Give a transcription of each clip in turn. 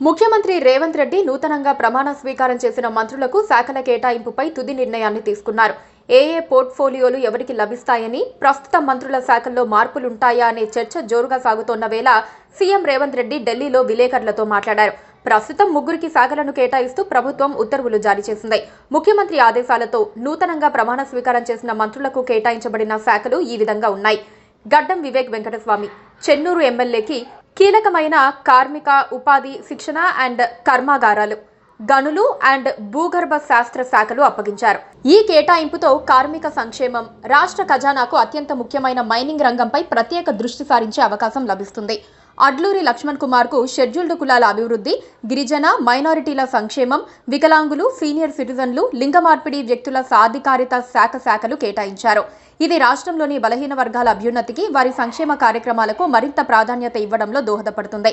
ముఖ్యమంత్రి రేవంత్ రెడ్డి నూతనంగా ప్రమాణ స్వీకారం చేసిన మంత్రులకు శాఖల కేటాయింపుపై తుది నిర్ణయాన్ని తీసుకున్నారు. ఏ పోర్ట్ఫోలియోలు ఎవరికి లభిస్తాయని, ప్రస్తుత మంత్రుల శాఖల్లో మార్పులుంటాయా అనే చర్చ జోరుగా సాగుతోన్న వేళ సీఎం రేవంత్ రెడ్డి ఢిల్లీలో విలేకరులతో మాట్లాడారు. ప్రస్తుతం ముగ్గురికి శాఖలను కేటాయిస్తూ ప్రభుత్వం ఉత్తర్వులు జారీ చేసింది. ముఖ్యమంత్రి ఆదేశాలతో నూతనంగా ప్రమాణ స్వీకారం చేసిన మంత్రులకు కేటాయించబడిన శాఖలు ఈ విధంగా ఉన్నాయి. గడ్డం వివేక్ వెంకటస్వామి చెన్నూరు ఎమ్మెల్యేకి కీలకమైన కార్మిక, ఉపాధి, శిక్షణ అండ్ కర్మాగారాలు, గనులు అండ్ భూగర్భ శాస్త్ర శాఖలు అప్పగించారు. ఈ కేటాయింపుతో కార్మిక సంక్షేమం, రాష్ట్ర ఖజానాకు అత్యంత ముఖ్యమైన మైనింగ్ రంగంపై ప్రత్యేక దృష్టి సారించే అవకాశం లభిస్తుంది. అడ్లూరి లక్ష్మణ్ కుమార్ కు షెడ్యూల్డ్ కులాల అభివృద్ధి, గిరిజన, మైనారిటీల సంక్షేమం, వికలాంగులు, సీనియర్ సిటిజన్లు, లింగ మార్పిడి వ్యక్తుల సాధికారిత శాఖలు కేటాయించారు. ఇది రాష్ట్రంలోని బలహీన వర్గాల అభ్యున్నతికి, వారి సంక్షేమ కార్యక్రమాలకు మరింత ప్రాధాన్యత ఇవ్వడంలో దోహదపడుతుంది.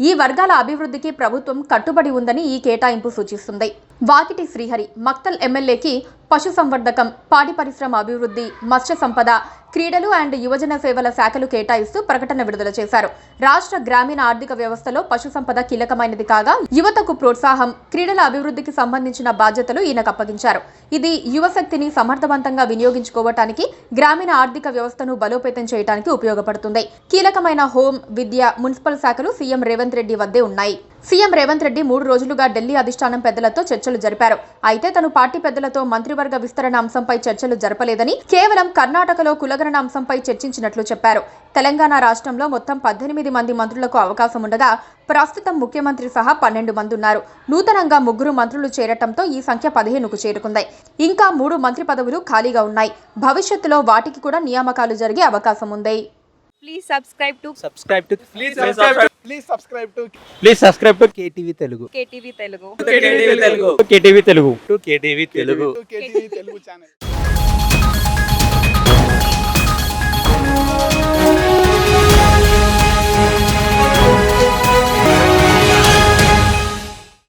ఈ వర్గాల అభివృద్ధికి ప్రభుత్వం కట్టుబడి ఉందని ఈ కేటాయింపు సూచిస్తుంది. వాకిటి శ్రీహరి మక్తల్ ఎమ్మెల్యేకి పశుసంవర్ధకం, పాడి పరిశ్రమ అభివృద్ధి, మత్స్య సంపద, క్రీడలు అండ్ యువజన సేవల శాఖలు కేటాయిస్తూ ప్రకటన విడుదల చేశారు. రాష్ట్ర గ్రామీణ ఆర్థిక వ్యవస్థలో పశు సంపద కీలకమైనది కాగా, యువతకు ప్రోత్సాహం, క్రీడల అభివృద్ధికి సంబంధించిన బాధ్యతలు ఈయనకు అప్పగించారు. ఇది యువశక్తిని సమర్థవంతంగా వినియోగించుకోవటానికి, గ్రామీణ ఆర్థిక వ్యవస్థను బలోపేతం చేయడానికి ఉపయోగపడుతుంది. కీలకమైన హోం, విద్య, మున్సిపల్ శాఖలు సీఎం రేవంత్ రెడ్డి వద్దే ఉన్నాయి. సీఎం రేవంత్ రెడ్డి 3 రోజులుగా ఢిల్లీ అధిష్టానం పెద్దలతో చర్చలు జరిపారు. అయితే తను పార్టీ పెద్దలతో మంత్రివర్గ విస్తరణ అంశంపై చర్చలు జరపలేదని, కేవలం కర్ణాటకలో కులగణన అంశంపై చర్చించినట్లు చెప్పారు. తెలంగాణ రాష్ట్రంలో మొత్తం 18 మంది మంత్రులకు అవకాశం ఉండగా, ప్రస్తుతం ముఖ్యమంత్రి సహా 12 మంది ఉన్నారు. నూతనంగా 3 మంత్రులు చేరటంతో ఈ సంఖ్య 15కు చేరుకుంది. ఇంకా 3 మంత్రి పదవులు ఖాళీగా ఉన్నాయి. భవిష్యత్తులో వాటికి కూడా నియామకాలు జరిగే అవకాశం ఉంది. Please subscribe to KTV Telugu. KTV Telugu. KTV Telugu channel.